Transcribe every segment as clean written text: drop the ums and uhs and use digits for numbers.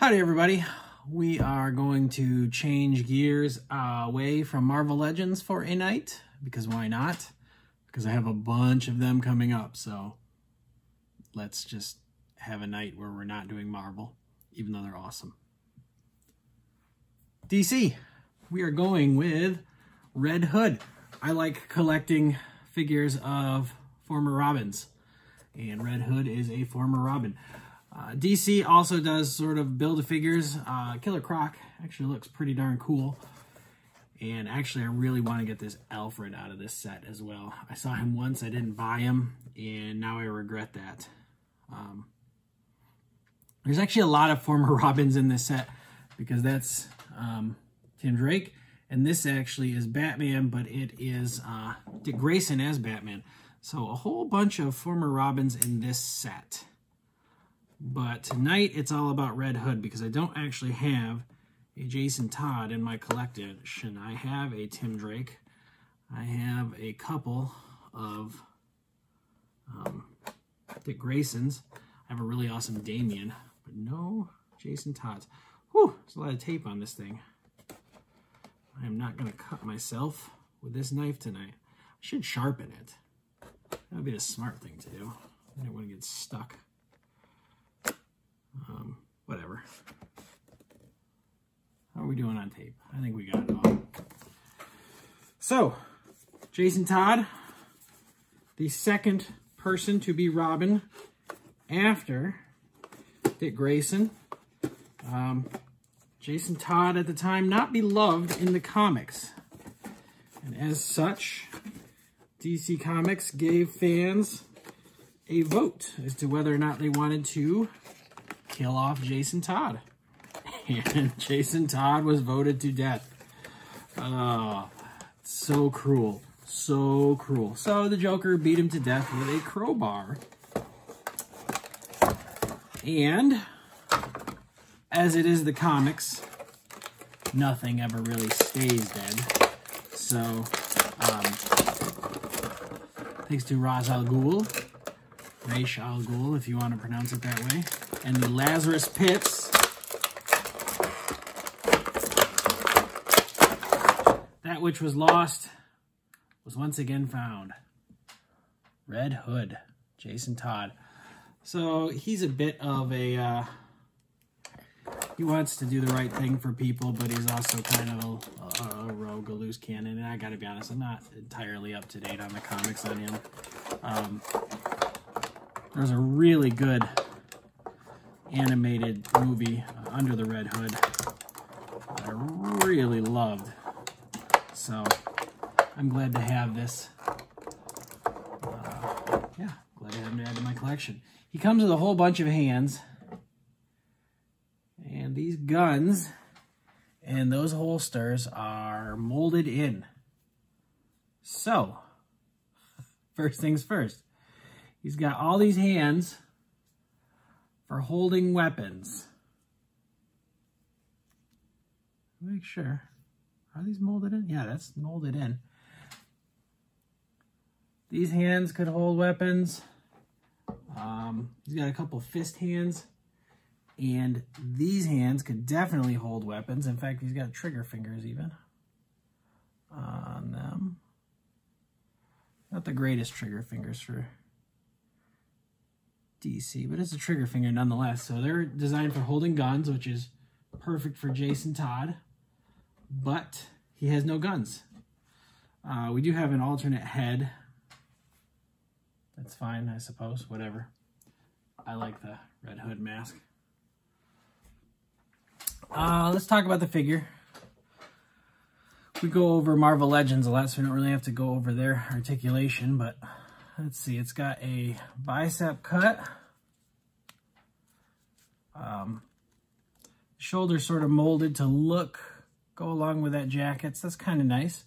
Howdy everybody. We are going to change gears away from Marvel Legends for a night, because why not? Because I have a bunch of them coming up, so let's just have a night where we're not doing Marvel, even though they're awesome. DC, we are going with Red Hood. I like collecting figures of former Robins, and Red Hood is a former Robin. DC also does sort of build-a-figures. Killer Croc actually looks pretty darn cool. And actually, I really want to get this Alfred out of this set as well. I saw him once, I didn't buy him, and now I regret that. There's actually a lot of former Robins in this set, because that's Tim Drake. And this actually is Batman, but it is Dick Grayson as Batman. So a whole bunch of former Robins in this set. But tonight, it's all about Red Hood, because I don't actually have a Jason Todd in my collection. I have a Tim Drake. I have a couple of Dick Graysons. I have a really awesome Damien, but no Jason Todds. Whew, there's a lot of tape on this thing. I am not going to cut myself with this knife tonight. I should sharpen it. That would be the smart thing to do. I don't want to get stuck. Whatever. How are we doing on tape? I think we got it all. So, Jason Todd, the second person to be Robin after Dick Grayson. Jason Todd at the time not beloved in the comics. And as such, DC Comics gave fans a vote as to whether or not they wanted to kill off Jason Todd. And Jason Todd was voted to death. Oh, so cruel. So cruel. So the Joker beat him to death with a crowbar. And as it is the comics, nothing ever really stays dead. So, thanks to Ra's al Ghul, Ra's al Ghul, if you want to pronounce it that way, and the Lazarus Pits, that which was lost was once again found. Red Hood, Jason Todd. So he's a bit of a, he wants to do the right thing for people, but he's also kind of a rogue, a loose cannon. And I gotta be honest, I'm not entirely up to date on the comics on him. There's a really good animated movie, Under the Red Hood, that I really loved. So I'm glad to have this. Yeah, glad to have him add to my collection. He comes with a whole bunch of hands. And these guns and those holsters are molded in. So, first things first. He's got all these hands for holding weapons. Make sure. Are these molded in? Yeah, that's molded in. These hands could hold weapons. He's got a couple fist hands. And these hands could definitely hold weapons. In fact, he's got trigger fingers even on them. Not the greatest trigger fingers for DC, but it's a trigger finger nonetheless. So they're designed for holding guns, which is perfect for Jason Todd. But he has no guns. We do have an alternate head. That's fine, I suppose. Whatever. I like the Red Hood mask. Let's talk about the figure. We go over Marvel Legends a lot, so we don't really have to go over their articulation, but let's see. It's got a bicep cut. Shoulder sort of molded to go along with that jacket, so that's kind of nice.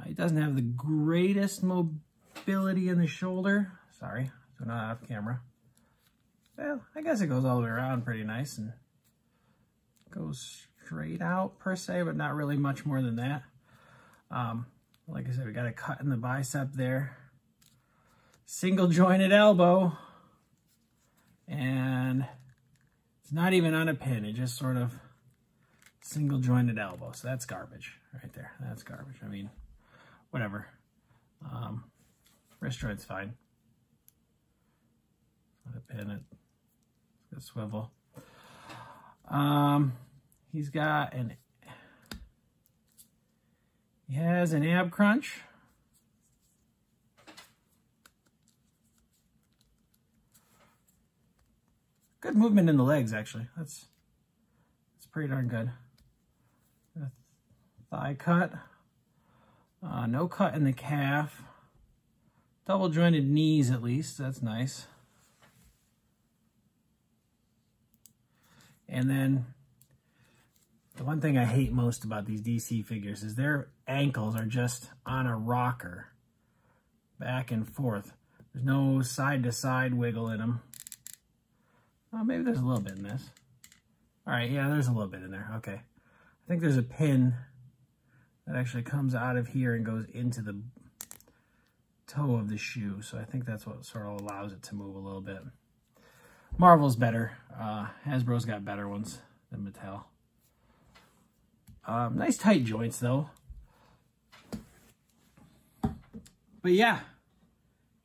He doesn't have the greatest mobility in the shoulder. Sorry, so not off camera. Well, I guess it goes all the way around pretty nice and goes straight out per se, but not really much more than that. Like I said, we got a cut in the bicep there. Single jointed elbow. And it's It's not even on a pin. It just sort of single jointed elbow. So that's garbage right there. That's garbage. I mean, whatever. Wrist joint's fine. Not a pin. It's got a swivel. He's got an... He has an ab crunch. Good movement in the legs, actually. That's pretty darn good. Thigh cut. No cut in the calf. Double jointed knees, at least. That's nice. And then the one thing I hate most about these DC figures is their ankles are just on a rocker, back and forth. There's no side-to-side wiggle in them. Oh, maybe there's a little bit in this. All right, yeah, there's a little bit in there. Okay. I think there's a pin that actually comes out of here and goes into the toe of the shoe. So I think that's what sort of allows it to move a little bit. Marvel's better. Hasbro's got better ones than Mattel. Nice tight joints, though. But yeah,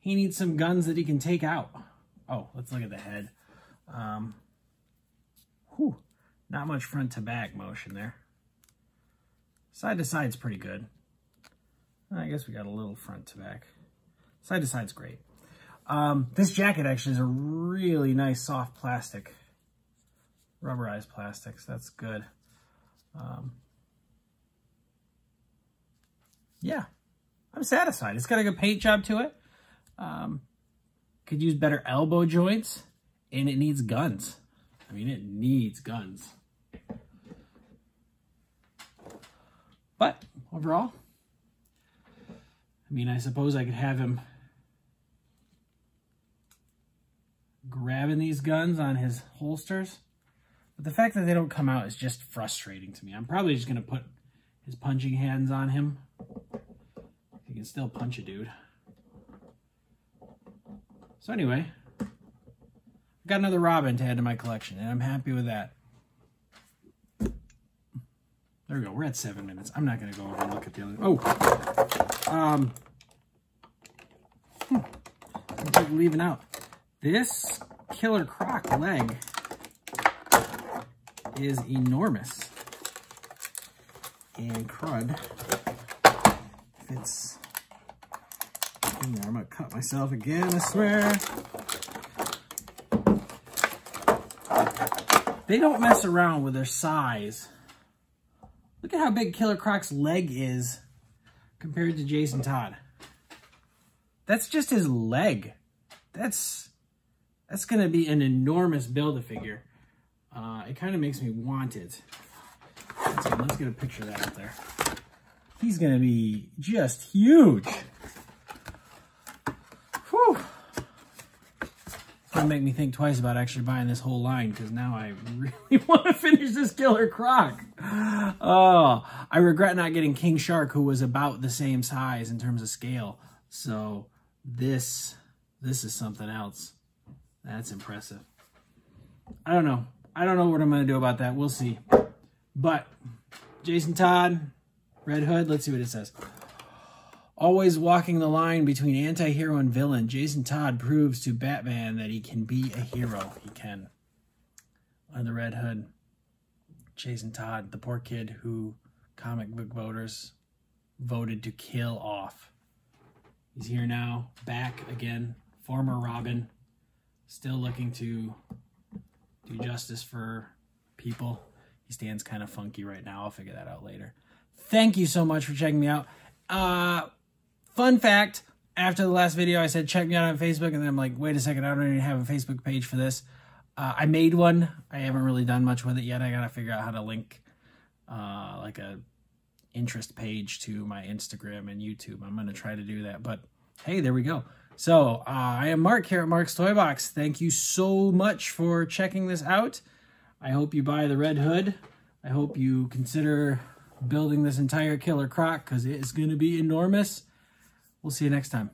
he needs some guns that he can take out. Oh, let's look at the head. Not much front to back motion there. Side to side's pretty good. I guess we got a little front to back. Side to side's great. This jacket actually is a really nice soft plastic. Rubberized plastics. That's good. Yeah, I'm satisfied. It's got a good paint job to it. Could use better elbow joints, and it needs guns. I mean, it needs guns. But overall, I mean, I suppose I could have him grabbing these guns on his holsters. But the fact that they don't come out is just frustrating to me. I'm probably just going to put his punching hands on him. He can still punch a dude. So anyway, I've got another Robin to add to my collection, and I'm happy with that. There we go. We're at 7 minutes. I'm not going to go over and look at the other... Oh! I'm leaving out. This Killer Croc leg is enormous. And crud. Fits in there. I'm going to cut myself again, I swear. They don't mess around with their size. Look at how big Killer Croc's leg is compared to Jason Todd. That's just his leg. That's going to be an enormous Build-A-Figure. It kind of makes me want it. Let's get a picture of that up there. He's going to be just huge. Whew. It's going to make me think twice about actually buying this whole line, because now I really want to finish this Killer Croc. Oh, I regret not getting King Shark, who was about the same size in terms of scale. So this is something else. That's impressive. I don't know. I don't know what I'm going to do about that. We'll see. But Jason Todd, Red Hood, let's see what it says. Always walking the line between anti-hero and villain, Jason Todd proves to Batman that he can be a hero. He can. On the Red Hood, Jason Todd, the poor kid who comic book voters voted to kill off. He's here now, back again, former Robin, still looking to do justice for people. He stands kind of funky right now. I'll figure that out later. Thank you so much for checking me out. Fun fact, after the last video, I said, check me out on Facebook. And then I'm like, wait a second, I don't even have a Facebook page for this. I made one. I haven't really done much with it yet. I got to figure out how to link like a interest page to my Instagram and YouTube. I'm going to try to do that. But hey, there we go. So I am Mark here at Mark's Toy Box. Thank you so much for checking this out. I hope you buy the Red Hood. I hope you consider building this entire Killer Croc, because it is going to be enormous. We'll see you next time.